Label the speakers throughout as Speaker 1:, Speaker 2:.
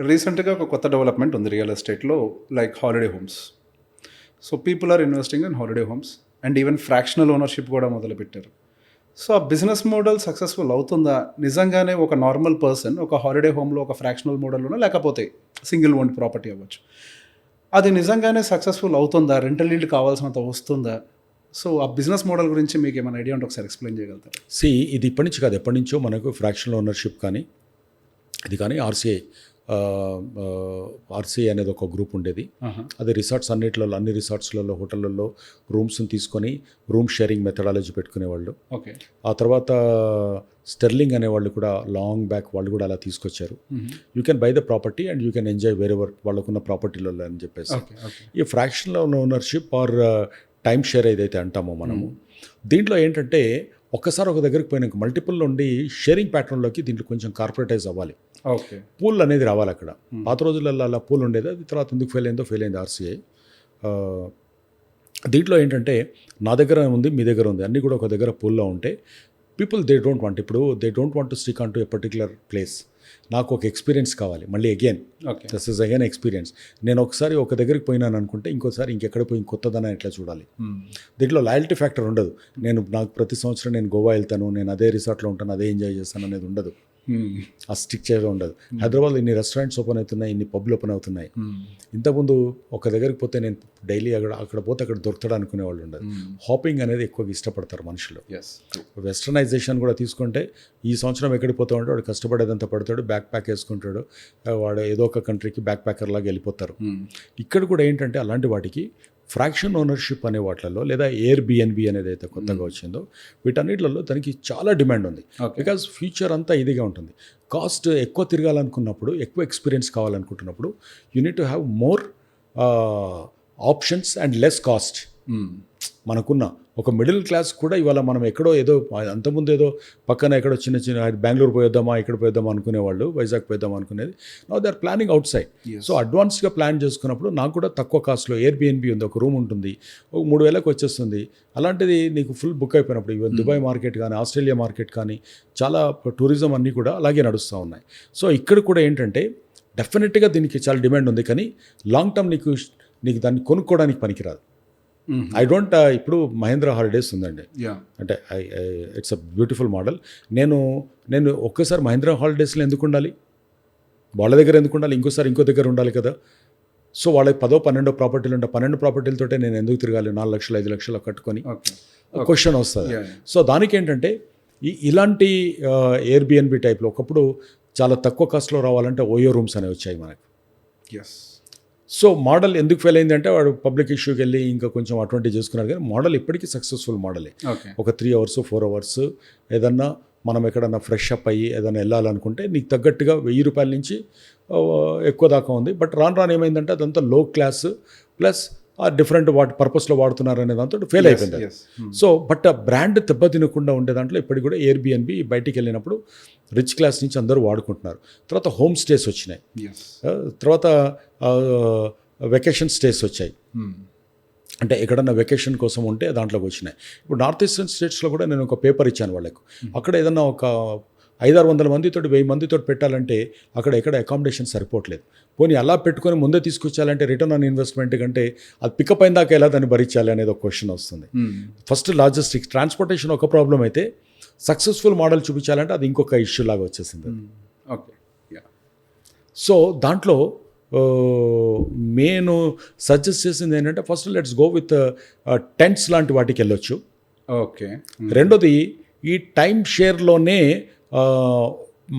Speaker 1: రీసెంట్గా ఒక కొత్త డెవలప్మెంట్ ఉంది రియల్ ఎస్టేట్లో, like holiday homes. So people are investing in holiday homes and even fractional ownership కూడా మొదలుపెట్టారు. సో ఆ బిజినెస్ మోడల్ సక్సెస్ఫుల్ అవుతుందా? నిజంగానే ఒక నార్మల్ పర్సన్ ఒక హాలిడే హోమ్లో ఒక ఫ్రాక్షనల్ మోడల్లోనో లేకపోతే సింగిల్ ఓన్డ్ ప్రాపర్టీ అవ్వచ్చు, అది నిజంగానే సక్సెస్ఫుల్ అవుతుందా? రెంటల్ ఈల్డ్ కావాల్సినంత వస్తుందా? సో ఆ బిజినెస్ మోడల్ గురించి మీకు ఏమైనా ఐడియా ఉంటే ఒకసారి ఎక్స్ప్లెయిన్ చేయగలుగుతారా?
Speaker 2: ఇది ఇప్పటి నుంచి కాదు, ఎప్పటి నుంచో మనకు ఫ్రాక్షనల్ ఓనర్షిప్ కానీ ఇది కానీ ఆర్సీఐ అనేది ఒక గ్రూప్ ఉండేది. అది అన్ని రిసార్ట్స్లలో హోటళ్ళల్లో రూమ్స్ని తీసుకొని రూమ్ షేరింగ్ మెథడాలజీ పెట్టుకునేవాళ్ళు.
Speaker 1: ఓకే.
Speaker 2: ఆ తర్వాత స్టెర్లింగ్ అనేవాళ్ళు కూడా లాంగ్ బ్యాక్ వాళ్ళు కూడా అలా తీసుకొచ్చారు. You can buy the property and you can enjoy wherever వాళ్ళకున్న ప్రాపర్టీలలో అని చెప్పేసి. ఈ fractional ownership or time share ఏదైతే అంటామో మనము, దీంట్లో ఏంటంటే ఒక్కసారి ఒక దగ్గరికి పోయినాక మల్టిపుల్ ఉండి షేరింగ్ ప్యాటర్న్లోకి దీంట్లో కొంచెం కార్పొరేటైజ్ అవ్వాలి.
Speaker 1: ఓకే.
Speaker 2: పూల్ అనేది రావాలి అక్కడ. పాత రోజులలో అలా పూల్ ఉండేది, అది తర్వాత ఎందుకు ఫెయిల్ అయింది ఆర్సీఐ. దీంట్లో ఏంటంటే నా దగ్గర ఉంది, మీ దగ్గర ఉంది, అన్నీ కూడా ఒక దగ్గర పూల్లో ఉంటే people they don't want to stick on to a particular place. నాకు ఒక ఎక్స్పీరియన్స్ కావాలి, మళ్ళీ దిస్ ఇస్ అగైన్ ఎక్స్పీరియన్స్. నేను ఒకసారి ఒక దగ్గరికి పోయినాను అనుకుంటే ఇంకోసారి ఇంకెక్కడ పోయి కొత్తదనం ఎట్లా చూడాలి. దీంట్లో లాయల్టీ ఫ్యాక్టర్ ఉండదు. నాకు ప్రతి సంవత్సరం నేను గోవా వెళ్తాను, నేను అదే రిసార్ట్లో ఉంటాను, అదే ఎంజాయ్ చేస్తాను అనేది ఉండదు. ఆ స్టిక్ చేయడం ఉండదు. హైదరాబాద్లో ఇన్ని రెస్టారెంట్స్ ఓపెన్ అవుతున్నాయి, ఇన్ని పబ్లు ఓపెన్ అవుతున్నాయి. ఇంతకుముందు ఒక దగ్గరికి పోతే నేను డైలీ అక్కడ పోతే అక్కడ దొరుకుతాడు అనుకునే వాళ్ళు ఉండదు. హాపింగ్ అనేది ఎక్కువగా ఇష్టపడతారు మనుషులు. వెస్టర్నైజేషన్ కూడా తీసుకుంటే ఈ సంవత్సరం ఎక్కడికి పోతా ఉంటే వాడు కష్టపడేదంతా పడతాడు, బ్యాక్ ప్యాక్ వేసుకుంటాడు, వాడు ఏదో ఒక కంట్రీకి బ్యాక్ ప్యాకర్ లాగా వెళ్ళిపోతారు. ఇక్కడ కూడా ఏంటంటే అలాంటి వాటికి ఫ్రాక్షన్ ఓనర్షిప్ అనే వాటిల్లో లేదా ఎయిర్బిఎన్బి అనేది అయితే కొత్తగా వచ్చిందో వీటన్నిటిలో దానికి చాలా డిమాండ్ ఉంది. బికాజ్ ఫ్యూచర్ అంతా ఇదిగా ఉంటుంది. కాస్ట్ ఎక్కువ తిరగాలనుకున్నప్పుడు, ఎక్కువ ఎక్స్పీరియన్స్ కావాలనుకుంటున్నప్పుడు you need to have more options and less cost. మనకున్న ఒక మిడిల్ క్లాస్ కూడా ఇవాళ మనం ఎక్కడో ఏదో అంతకుముందు ఏదో పక్కన ఎక్కడో చిన్న బెంగళూరు పోయేద్దామా, ఇక్కడ పోయేద్దామా అనుకునేవాళ్ళు, వైజాగ్ పోయేద్దామా అనుకునేది. Now they are planning outside. So అడ్వాన్స్గా ప్లాన్ చేసుకున్నప్పుడు నాకు కూడా తక్కువ కాస్ట్లో ఎయిర్బిఎన్బి ఉంది, ఒక రూమ్ ఉంటుంది, ఒక 3,000కి వచ్చేస్తుంది. అలాంటిది నీకు ఫుల్ బుక్ అయిపోయినప్పుడు ఈవెన్ దుబాయ్ మార్కెట్ కానీ ఆస్ట్రేలియా మార్కెట్ కానీ చాలా టూరిజం అన్నీ కూడా అలాగే నడుస్తూ ఉన్నాయి. సో ఇక్కడ కూడా ఏంటంటే డెఫినెట్గా దీనికి చాలా డిమాండ్ ఉంది, కానీ లాంగ్ టర్మ్ నీకు దాన్ని కొనుక్కోవడానికి పనికిరాదు. ఐ డోంట్ ఇప్పుడు మహేంద్ర హాలిడేస్ ఉందండి, అంటే ఇట్స్ అ బ్యూటిఫుల్ మోడల్. నేను ఒక్కసారి మహేంద్ర హాలిడేస్లో ఎందుకు ఉండాలి, వాళ్ళ దగ్గర ఎందుకు ఉండాలి, ఇంకోసారి ఇంకో దగ్గర ఉండాలి కదా. సో వాళ్ళకి 10-12 ప్రాపర్టీలు ఉంటాయి, 12 ప్రాపర్టీలతోటే నేను ఎందుకు తిరగాలి 4 లక్షలు 5 లక్షలు కట్టుకొని క్వశ్చన్ వస్తుంది. సో దానికి ఏంటంటే ఇలాంటి ఎయిర్బిఎన్బి టైప్లో ఒకప్పుడు చాలా తక్కువ కాస్ట్లో రావాలంటే ఓయో రూమ్స్ అనేవి వచ్చాయి మనకు. సో మోడల్ ఎందుకు ఫెయిల్ అయిందంటే వాడు పబ్లిక్ ఇష్యూకి వెళ్ళి ఇంకా కొంచెం అటువంటివి చేసుకున్నారు, కానీ మోడల్ ఇప్పటికీ సక్సెస్ఫుల్ మోడలే. ఒక 3 అవర్స్ 4 అవర్స్ ఏదన్నా మనం ఎక్కడన్నా ఫ్రెష్ అప్ అయ్యి ఏదైనా వెళ్ళాలనుకుంటే నీకు తగ్గట్టుగా ₹1,000 నుంచి ఎక్కువ దాకా ఉంది. బట్ రాను ఏమైందంటే అదంతా లో క్లాస్ ప్లస్ ఆ డిఫరెంట్ పర్పస్లో వాడుతున్నారు అనే దాంతో ఫెయిల్ అయిపోయింది. సో బట్ ఆ బ్రాండ్ దెబ్బతినకుండా ఉండే దాంట్లో ఇప్పటికి కూడా ఎయిర్బిఎన్బి బయటికి వెళ్ళినప్పుడు రిచ్ క్లాస్ నుంచి అందరూ వాడుకుంటున్నారు. తర్వాత హోమ్ స్టేస్ వచ్చినాయి, తర్వాత వెకేషన్ స్టేస్ వచ్చాయి. అంటే ఎక్కడన్నా వెకేషన్ కోసం ఉంటే దాంట్లోకి వచ్చినాయి. ఇప్పుడు నార్త్ ఈస్టర్న్ స్టేట్స్లో కూడా నేను ఒక పేపర్ ఇచ్చాను వాళ్ళకు. అక్కడ ఏదన్నా ఒక 500-600 మందితో 1000 మందితో పెట్టాలంటే అక్కడ ఎక్కడ అకామిడేషన్ సరిపోవట్లేదు. పోనీ అలా పెట్టుకొని ముందే తీసుకొచ్చాలంటే రిటర్న్ ఆన్ ఇన్వెస్ట్మెంట్ కంటే అది పికప్ అయిన దాకా ఎలా దాన్ని భరించాలి అనేది ఒక క్వశ్చన్ వస్తుంది. ఫస్ట్ లాజిస్టిక్స్ ట్రాన్స్పోర్టేషన్ ఒక ప్రాబ్లం అయితే సక్సెస్ఫుల్ మోడల్ చూపించాలంటే అది ఇంకొక ఇష్యూ లాగా వచ్చేసింది.
Speaker 1: ఓకే.
Speaker 2: సో దాంట్లో నేను సజెస్ట్ చేసింది ఏంటంటే first let's go with tents లాంటి వాటికి వెళ్ళొచ్చు.
Speaker 1: ఓకే.
Speaker 2: రెండోది ఈ టైం షేర్లోనే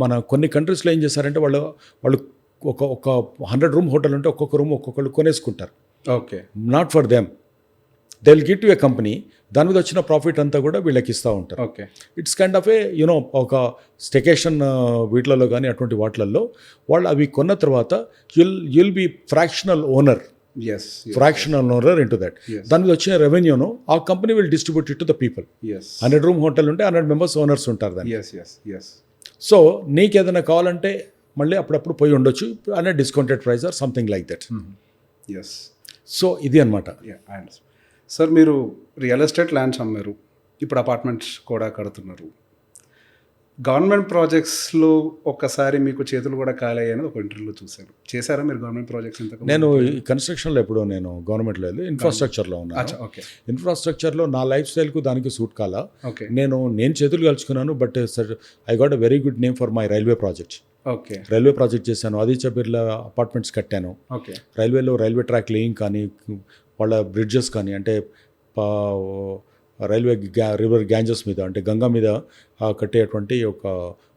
Speaker 2: మన కొన్ని కంట్రీస్లో ఏం చేస్తారంటే వాళ్ళు ఒక 100 రూమ్ హోటల్ ఉంటే ఒక్కొక్క రూమ్ ఒక్కొక్కళ్ళు కొనేసుకుంటారు.
Speaker 1: Okay.
Speaker 2: Not for them, they will give to a company, దాని మీద వచ్చిన ప్రాఫిట్ అంతా కూడా వీళ్ళకి ఇస్తూ ఉంటారు.
Speaker 1: ఓకే.
Speaker 2: ఇట్స్ కైండ్ ఆఫ్ ఒక స్టేకేషన్ వీటిలలో కానీ అటువంటి వాటిలలో వాళ్ళు అవి కొన్న తర్వాత you'll be fractional owner into that. దాని మీద వచ్చిన రెవెన్యూను ఆ company will distribute it to the people. 100 room hotel ఉంటే 100 మెంబర్స్ ఓనర్స్ ఉంటారు దాన్ని. సో నీకు ఏదైనా కావాలంటే మళ్ళీ అప్పుడప్పుడు పోయి ఉండొచ్చు అనే discounted price or something like that. So ఇది అనమాట.
Speaker 1: సార్ మీరు రియల్ ఎస్టేట్ ల్యాండ్స్ అమ్మారు, ఇప్పుడు అపార్ట్మెంట్స్ కూడా కడుతున్నారు. గవర్నమెంట్ ప్రాజెక్ట్స్లో ఒక్కసారి మీకు చేతులు కూడా ఖాళీ అనేది ఒక ఇంటర్వ్యూలో చూశాను. చేశారా మీరు గవర్నమెంట్ ప్రాజెక్ట్స్ ఇంతకు?
Speaker 2: నేను ఈ కన్స్ట్రక్షన్లో ఎప్పుడో నేను గవర్నమెంట్లో వెళ్ళి ఇన్ఫ్రాస్ట్రక్చర్లో ఉన్నాను.
Speaker 1: ఓకే
Speaker 2: ఇన్ఫ్రాస్ట్రక్చర్లో నా లైఫ్ స్టైల్కు దానికి సూట్ కాలా.
Speaker 1: ఓకే
Speaker 2: నేను చేతులు కలుచుకున్నాను. But I got a very good name for my railway project.
Speaker 1: Okay
Speaker 2: railway project చేశాను. ఆదిత్య బిర్లా అపార్ట్మెంట్స్ కట్టాను.
Speaker 1: ఓకే
Speaker 2: రైల్వేలో రైల్వే ట్రాక్ లేయింగ్ కానీ వాళ్ళ బ్రిడ్జెస్ కానీ అంటే రైల్వే రివర్ గ్యాంజెస్ మీద అంటే గంగా మీద కట్టేటువంటి ఒక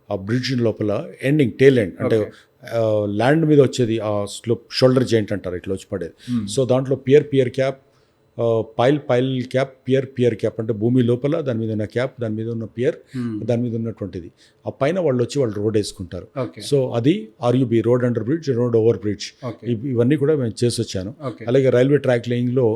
Speaker 2: ఆ బ్రిడ్జ్ లోపల ఎండింగ్ టేల్ ఎండ్ అంటే ల్యాండ్ మీద వచ్చేది ఆ స్లోప్ షోల్డర్ జాయింట్ అంటారు ఇట్లా వచ్చి పడేది. సో దాంట్లో pier cap pile cap pier cap అంటే భూమి లోపల దాని మీద ఉన్న క్యాప్ దాని మీద ఉన్న పియర్ దాని మీద ఉన్నటువంటిది ఆ పైన వాళ్ళు వచ్చి వాళ్ళు రోడ్ వేసుకుంటారు. సో అది RUB road under bridge road over bridge ఇవన్నీ కూడా మేము చేసి వచ్చాను. అలాగే రైల్వే ట్రాక్ లేయింగ్లో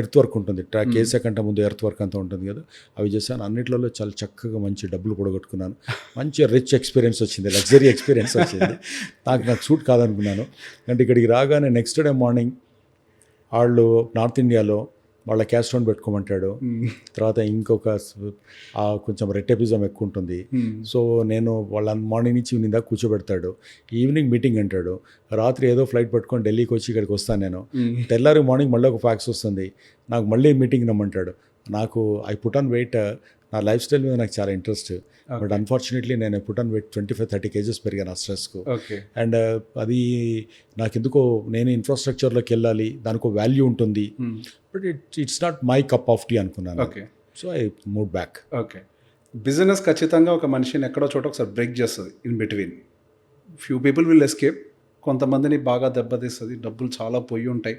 Speaker 2: ఎర్త్ వర్క్ ఉంటుంది. ట్రాక్ వేసే కంటే ముందు ఎర్త్ వర్క్ అంతా ఉంటుంది కదా, అవి చేశాను. అన్నిట్లలో చాలా చక్కగా మంచి డబ్బులు పొడగొట్టుకున్నాను. మంచి రిచ్ ఎక్స్పీరియన్స్ వచ్చింది, లగ్జరీ ఎక్స్పీరియన్స్ వచ్చింది. నాకు సూట్ కాదనుకున్నాను. అంటే ఇక్కడికి రాగానే నెక్స్ట్ డే మార్నింగ్ వాళ్ళు నార్త్ ఇండియాలో వాళ్ళ క్యాష్ స్టోన్ పెట్టుకోమంటాడు. తర్వాత ఇంకొక కొంచెం రెట్టెపిజం ఎక్కువ ఉంటుంది. సో నేను వాళ్ళ మార్నింగ్ నుంచి ఈవినింగ్ దాకా కూర్చోబెడతాడు. ఈవినింగ్ మీటింగ్ అంటాడు. రాత్రి ఏదో ఫ్లైట్ పట్టుకొని ఢిల్లీకి వచ్చి ఇక్కడికి వస్తాను నేను. తెల్లారి మార్నింగ్ మళ్ళీ ఒక ఫ్యాక్స్ వస్తుంది, నాకు మళ్ళీ మీటింగ్ రమ్మంటాడు. నాకు ఐ పుట్ ఆన్ వెయిట్. నా లైఫ్ స్టైల్ మీద నాకు చాలా ఇంట్రెస్ట్. బట్ అన్ఫార్చునేట్లీ నేను పుట్ ఆన్ వెయిట్ 25-30 kgs పెరిగాను ఆ స్ట్రెస్కు. అండ్ అది నాకెందుకో నేను ఇన్ఫ్రాస్ట్రక్చర్లోకి వెళ్ళాలి, దానికి వాల్యూ ఉంటుంది. But it's not my cup of tea అనుకున్నాను. So I move back.
Speaker 1: Okay business ఖచ్చితంగా ఒక మనిషిని ఎక్కడో చోట ఒకసారి బ్రేక్ చేస్తుంది. In between few people will escape, కొంతమందిని బాగా దెబ్బతీస్తుంది, డబ్బులు చాలా పోయి ఉంటాయి.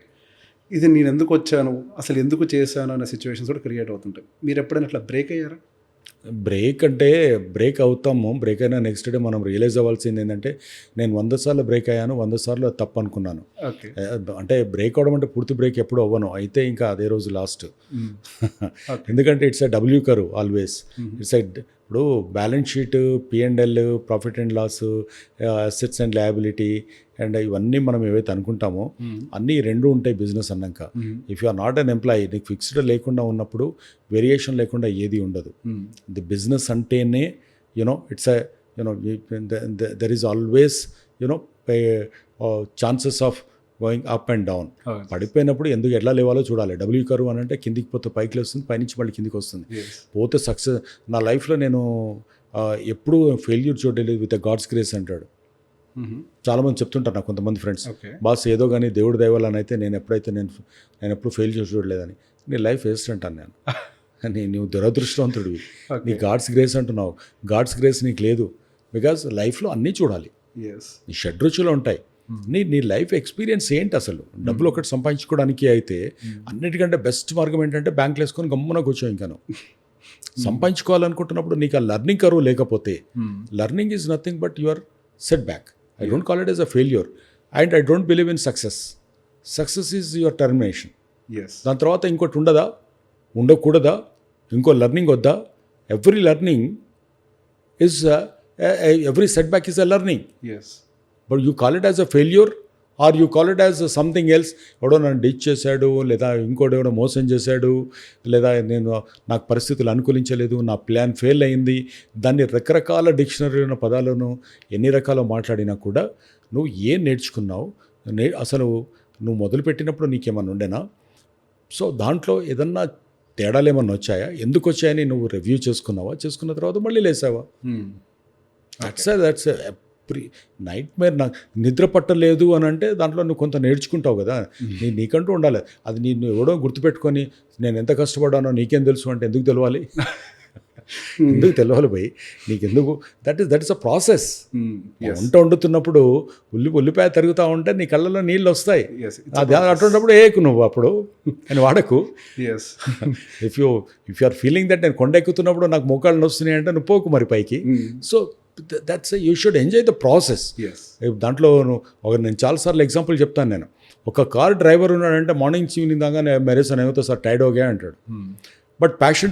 Speaker 1: ఇది నేను ఎందుకు వచ్చాను, అసలు ఎందుకు చేశాను అనే సిచ్యువేషన్స్ కూడా క్రియేట్ అవుతుంటాయి. మీరు ఎప్పుడైనా ఇట్లా బ్రేక్ అయ్యారా?
Speaker 2: బ్రేక్ అంటే బ్రేక్ అవుతాము. బ్రేక్ అయినా నెక్స్ట్ డే మనం రియలైజ్ అవ్వాల్సింది ఏంటంటే నేను 100 సార్లు బ్రేక్ అయ్యాను, 100 సార్లు తప్పు అనుకున్నాను. అంటే బ్రేక్ అవడం అంటే పూర్తి బ్రేక్ ఎప్పుడు అవ్వను, అయితే ఇంకా అదే రోజు లాస్ట్. ఎందుకంటే it's a W curve always. It's a ఇప్పుడు balance sheet, P&L, profit and loss, assets and liability and ఇవన్నీ మనం ఏవైతే అనుకుంటామో అన్నీ రెండు ఉంటాయి బిజినెస్ అన్నాక. If you are not an employee, నీకు ఫిక్స్డ్ లేకుండా ఉన్నప్పుడు వేరియేషన్ లేకుండా ఏది ఉండదు. ది బిజినెస్ అంటేనే you know it's a you know there is always you know chances of going up and down. పడిపోయినప్పుడు ఎందుకు ఎట్లా లేవాలో చూడాలి. డబ్ల్యూ కర్వ్ అని అంటే కిందికి పోతే పైకి లేస్తుంది, పైనుంచి మళ్ళీ కిందికి వస్తుంది. పోతే సక్సెస్. నా లైఫ్లో నేను ఎప్పుడూ ఫెయిల్యూర్ చూడలేదు. విత్ గాడ్స్ గ్రేస్ అంటాడు. చాలామంది చెప్తుంటారు నాకు కొంతమంది ఫ్రెండ్స్, బాస్ ఏదో కానీ దేవుడు దయవలని అయితే నేను ఎప్పుడు ఫెయిల్యూర్ చూడలేదని. నీ లైఫ్ వేస్ట్ అంటాను నేను. నువ్వు దురదృష్టవంతుడివి. నీ గాడ్స్ గ్రేస్ అంటున్నావు, గాడ్స్ గ్రేస్ నీకు లేదు. బికాజ్ లైఫ్లో అన్నీ చూడాలి. నీ షడ్రుచులు ఉంటాయి. నీ లైఫ్ ఎక్స్పీరియన్స్ ఏంటి అసలు? డబ్బులు ఒకటి సంపాదించుకోవడానికి అయితే అన్నిటికంటే బెస్ట్ మార్గం ఏంటంటే బ్యాంకులు వేసుకొని గమ్మున కూర్చో. ఇంకా సంపాదించుకోవాలనుకుంటున్నప్పుడు నీకు ఆ లర్నింగ్ కర్వ్ లేకపోతే, learning is nothing but your set back. I don't call it as a failure, and I don't believe in success. Success is your termination. దాని తర్వాత ఇంకోటి ఉండదా, ఉండకూడదా, ఇంకో లర్నింగ్ వద్దా? Every learning is every setback is a learning. But you call it as a failure or you call it as something else. ఎవడో నన్ను ditch చేశాడు, లేదా ఇంకోటి ఎవడో మోసం చేశాడు, లేదా నాకు పరిస్థితులు అనుకూలించలేదు, నా ప్లాన్ ఫెయిల్ అయింది. దాన్ని రకరకాల డిక్షనరీలో పదాలను ఎన్ని రకాలు మాట్లాడినా కూడా నువ్వు ఏం నేర్చుకున్నావు, అసలు నువ్వు మొదలుపెట్టినప్పుడు నీకేమన్నా ఉండేనా? సో దాంట్లో ఏదన్నా తేడాలు ఏమన్నా వచ్చాయా, ఎందుకు వచ్చాయని నువ్వు రివ్యూ చేసుకున్నావా, చేసుకున్న తర్వాత మళ్ళీ లేసావా? That's night Meyer. నాకు నిద్ర పట్టలేదు అని అంటే దాంట్లో నువ్వు కొంత నేర్చుకుంటావు కదా. నీకంటూ ఉండాలి. అది నేను ఎవడో గుర్తుపెట్టుకొని నేను ఎంత కష్టపడ్డానో నీకేం తెలుసు అంటే ఎందుకు తెలవాలి? ఎందుకు తెలవాలి పోయి నీకెందుకు? That is a process. వంట వండుతున్నప్పుడు ఉల్లిపాయ తరుగుతూ ఉంటే నీ కళ్ళలో నీళ్ళు వస్తాయి. అది అటువంటిప్పుడు ఏకు నువ్వు అప్పుడు అని వాడకు. If you are feeling that నేను కొండ ఎక్కుతున్నప్పుడు నాకు మోకాళ్ళు వస్తున్నాయి అంటే నువ్వు పోకు మరి పైకి. So that's you should enjoy the process. దాంట్లో నేను చాలాసార్లు ఎగ్జాంపుల్ చెప్తాను. నేను ఒక కార్ డ్రైవర్ ఉన్నాడంటే మార్నింగ్ ఈవినింగ్ దాకా మెరేస్ అని ఏమవుతా సార్ టైర్డ్ ఓకే అంటాడు. బట్ ప్యాషన్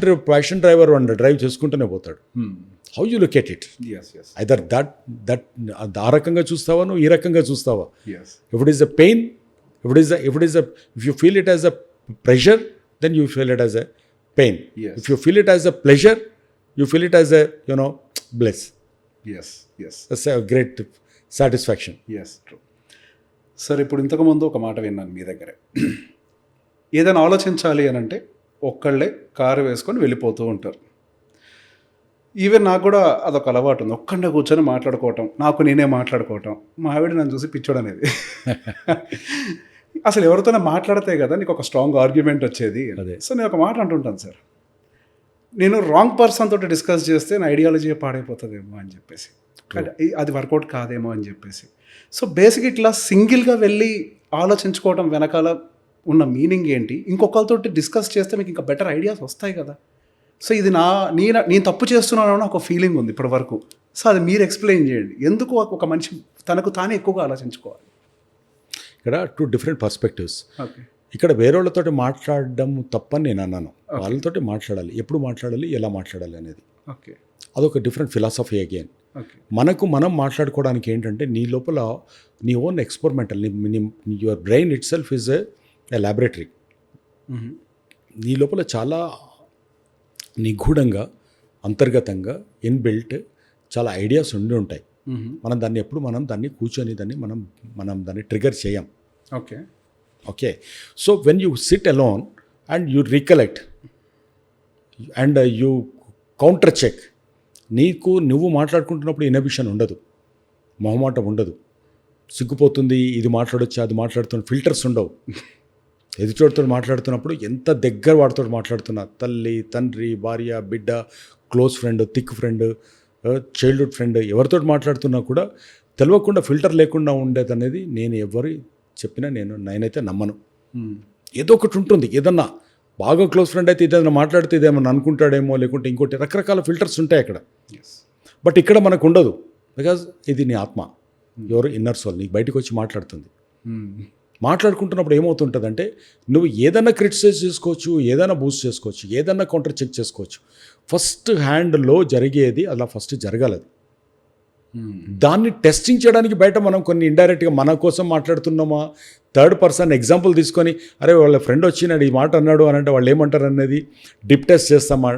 Speaker 2: డ్రైవర్ డ్రైవ్ చేసుకుంటూనే పోతాడు. How you look at it? Either that ఆ రకంగా చూస్తావా, నువ్వు ఈ రకంగా చూస్తావా? If it is a pain, if you feel it as a pressure, then you feel it as a pain. If you feel it as a pleasure, you feel it as a bless.
Speaker 1: Yes yes
Speaker 2: that's a great satisfaction.
Speaker 1: Yes true. Sir ఇప్పుడు ఇంతకుముందు ఒక మాట విన్నాను మీ దగ్గరే, ఏదైనా ఆలోచించాలి అని అంటే ఒక్కళ్ళే కారు వేసుకొని వెళ్ళిపోతూ ఉంటారు. ఈవెన్ నాకు కూడా అదొక అలవాటు ఉంది, ఒక్కడే కూర్చొని మాట్లాడుకోవటం, నాకు నేనే మాట్లాడుకోవటం. మా ఆవిడ నన్ను చూసి పిచ్చోడు అనేది. అసలు ఎవరితోనే మాట్లాడితే కదా నీకు ఒక స్ట్రాంగ్ ఆర్గ్యుమెంట్ వచ్చేది.
Speaker 2: అదే.
Speaker 1: సో నేను ఒక మాట అంటుంటాను సార్, నేను రాంగ్ పర్సన్ తోటి డిస్కస్ చేస్తే నా ఐడియాలజీ పాడైపోతుందేమో అని చెప్పేసి, అది వర్కౌట్ కాదేమో అని చెప్పేసి. సో బేసిక్ ఇట్లా సింగిల్గా వెళ్ళి ఆలోచించుకోవడం వెనకాల ఉన్న మీనింగ్ ఏంటి, ఇంకొకరితోటి డిస్కస్ చేస్తే మీకు ఇంకా బెటర్ ఐడియాస్ వస్తాయి కదా. సో ఇది నేను తప్పు చేస్తున్నాను అని ఒక ఫీలింగ్ ఉంది ఇప్పటి వరకు. సో అది మీరు ఎక్స్ప్లెయిన్ చేయండి, ఎందుకు ఒక మనిషి తనకు తానే ఎక్కువగా ఆలోచించుకోవాలి.
Speaker 2: ఇక్కడ 2 డిఫరెంట్ పర్స్పెక్టివ్స్.
Speaker 1: ఓకే.
Speaker 2: ఇక్కడ వేరే వాళ్ళతోటి మాట్లాడడం తప్పని నేను అన్నాను. వాళ్ళతోటి మాట్లాడాలి, ఎప్పుడు మాట్లాడాలి, ఎలా మాట్లాడాలి అనేది
Speaker 1: ఓకే.
Speaker 2: అదొక డిఫరెంట్ ఫిలాసఫీ అగైన్.
Speaker 1: ఓకే.
Speaker 2: మనం మాట్లాడుకోవడానికి ఏంటంటే నీ లోపల నీ own experimental, your brain it self is a laboratory. నీ లోపల చాలా నిగూఢంగా, అంతర్గతంగా, ఇన్బిల్ట్ చాలా ఐడియాస్ ఉండి ఉంటాయి. మనం దాన్ని కూర్చొని మనం దాన్ని ట్రిగర్ చేయం.
Speaker 1: Okay.
Speaker 2: Okay. So when you sit alone and you recollect and you counter check, నువ్వు మాట్లాడుకుంటున్నప్పుడు ఇన్హిబిషన్ ఉండదు, మొహమాటం ఉండదు, సిగ్గుపోతుంది, ఇది మాట్లాడొచ్చు, అది మాట్లాడుతున్న ఫిల్టర్స్ ఉండవు. ఎదుటివాడితో మాట్లాడుతున్నప్పుడు ఎంత దగ్గర వాడితో మాట్లాడుతున్నా, తల్లి, తండ్రి, భార్య, బిడ్డ, close friend, thick friend, childhood friend, ఎవరితో మాట్లాడుతున్నా కూడా తెలియకుండా ఫిల్టర్ లేకుండా ఉండేది అనేది నేను ఎవరు చెప్పినా నేనైతే నమ్మను. ఏదో ఒకటి ఉంటుంది. ఏదన్నా బాగా క్లోజ్ ఫ్రెండ్ అయితే ఇదేదైనా మాట్లాడితే ఇదేమన్నా అనుకుంటాడేమో, లేకుంటే ఇంకోటి రకరకాల ఫిల్టర్స్ ఉంటాయి అక్కడ. బట్ ఇక్కడ మనకు ఉండదు, బికాజ్ ఇది నీ ఆత్మ, ఎవరు ఇన్నర్ సోల్ నీకు బయటకు వచ్చి మాట్లాడుతుంది. మాట్లాడుకుంటున్నప్పుడు ఏమవుతుంటుందంటే నువ్వు ఏదైనా క్రిటిసైజ్ చేసుకోవచ్చు, ఏదైనా బూస్ట్ చేసుకోవచ్చు, ఏదైనా కౌంటర్ చెక్ చేసుకోవచ్చు. ఫస్ట్ హ్యాండ్లో జరిగేది అలా ఫస్ట్ జరగాలి. దాన్ని టెస్టింగ్ చేయడానికి బయట మనం కొన్ని ఇండైరెక్ట్గా మన కోసం మాట్లాడుతున్నామా, థర్డ్ పర్సన్ ఎగ్జాంపుల్ తీసుకొని అరే వాళ్ళ ఫ్రెండ్ వచ్చినాడు ఈ మాట అన్నాడు అని అంటే వాళ్ళు ఏమంటారు అనేది డిప్ టెస్ట్ చేస్తామా,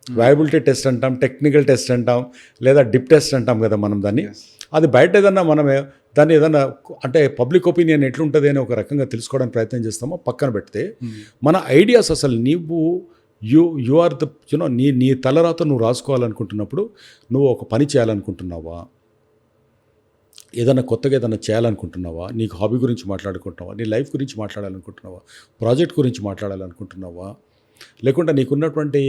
Speaker 2: వయబిలిటీ టెస్ట్ అంటాం, టెక్నికల్ టెస్ట్ అంటాం, లేదా డిప్ టెస్ట్ అంటాం కదా మనం దాన్ని. అది బయట ఏదన్నా మనమే దాన్ని ఏదన్నా అంటే పబ్లిక్ ఒపీనియన్ ఎట్లుంటుంది అని ఒక రకంగా తెలుసుకోవడానికి ప్రయత్నం చేస్తామో పక్కన పెడితే మన ఐడియాస్ అసలు యు ఆర్ ద నీ తలరాత నువ్వు రాసుకోవాలనుకుంటున్నప్పుడు నువ్వు ఒక పని చేయాలనుకుంటున్నావా, ఏదైనా కొత్తగా ఏదైనా చేయాలనుకుంటున్నావా, నీకు హాబీ గురించి మాట్లాడుకుంటున్నావా, నీ లైఫ్ గురించి మాట్లాడాలనుకుంటున్నావా, ప్రాజెక్ట్ గురించి మాట్లాడాలనుకుంటున్నావా, లేకుంటే నీకున్నటువంటి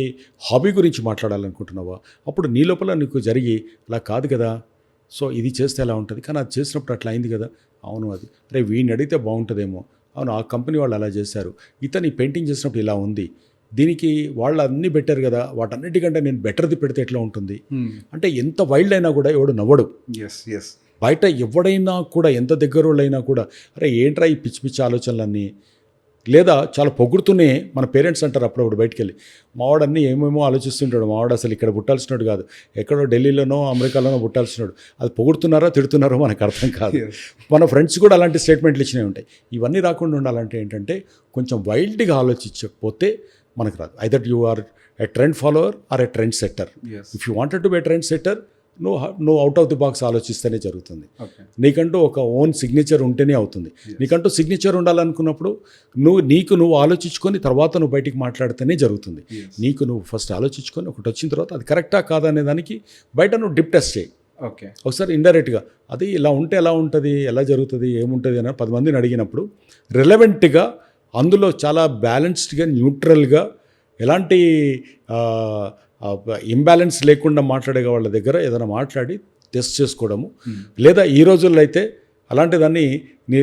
Speaker 2: హాబీ గురించి మాట్లాడాలనుకుంటున్నావా, అప్పుడు నీ లోపల నీకు జరిగి అలా కాదు కదా, సో ఇది చేస్తే ఎలా ఉంటుంది, కానీ అది చేసినప్పుడు అట్లా అయింది కదా, అవును అది అరే వీడిని అడిగితే బాగుంటుందేమో, అవును ఆ కంపెనీ వాళ్ళు అలా చేశారు, ఇతను పెయింటింగ్ చేసినప్పుడు ఇలా ఉంది, దీనికి వాళ్ళు అన్నీ బెటర్ కదా, వాటన్నిటికంటే నేను బెటర్ది పెడితే ఎట్లా ఉంటుంది అంటే ఎంత వైల్డ్ అయినా కూడా ఎవడు నవ్వడు. బయట ఎవడైనా కూడా ఎంత దగ్గరోళ్ళైనా కూడా అరే ఏంట్రా ఈ పిచ్చి పిచ్చి ఆలోచనలన్నీ, లేదా చాలా పొగుడుతూనే మన పేరెంట్స్ అంటారు అప్పుడప్పుడు బయటికి వెళ్ళి మావాడన్నీ ఏమేమో ఆలోచిస్తుంటాడు, మావాడు అసలు ఇక్కడ పుట్టాల్సినాడు కాదు, ఎక్కడో ఢిల్లీలోనో అమెరికాలోనో పుట్టాల్సినాడు, అది పొగుడుతున్నారో తిడుతున్నారో మనకు అర్థం కాదు. మన ఫ్రెండ్స్ కూడా అలాంటి స్టేట్మెంట్లు ఇచ్చినవి ఉంటాయి. ఇవన్నీ రాకుండా ఉండాలంటే ఏంటంటే కొంచెం వైల్డ్గా ఆలోచించకపోతే మనకు రాదు. Either you are a trend follower or a trend setter. If you wanted to be a trend setter నువ్వు అవుట్ ఆఫ్ ది బాక్స్ ఆలోచిస్తేనే జరుగుతుంది. నీకంటూ ఒక ఓన్ సిగ్నేచర్ ఉంటేనే అవుతుంది. నీకంటూ సిగ్నేచర్ ఉండాలనుకున్నప్పుడు నువ్వు ఆలోచించుకొని తర్వాత నువ్వు బయటికి మాట్లాడితేనే జరుగుతుంది. నువ్వు ఫస్ట్ ఆలోచించుకొని ఒకటి వచ్చిన తర్వాత అది కరెక్టా కాదా అనే దానికి బయట నువ్వు డిప్ టెస్ట్ చేయి. ఒకసారి ఇండైరెక్ట్గా అది ఇలా ఉంటే ఎలా ఉంటుంది, ఎలా జరుగుతుంది, ఏముంటుంది అని 10 మందిని అడిగినప్పుడు రిలవెంట్గా అందులో చాలా బ్యాలెన్స్డ్గా, న్యూట్రల్గా, ఎలాంటి ఇంబ్యాలెన్స్ లేకుండా మాట్లాడే వాళ్ళ దగ్గర ఏదైనా మాట్లాడి టెస్ట్ చేసుకోవడము. లేదా ఈ రోజుల్లో అయితే అలాంటి దాన్ని నీ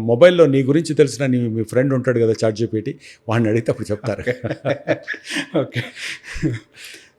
Speaker 2: మొబైల్లో నీ గురించి తెలిసిన మీ ఫ్రెండ్ ఉంటాడు కదా చాట్ జీపీటీ, వాడిని అడిగితే అప్పుడు చెప్తారు.
Speaker 1: ఓకే.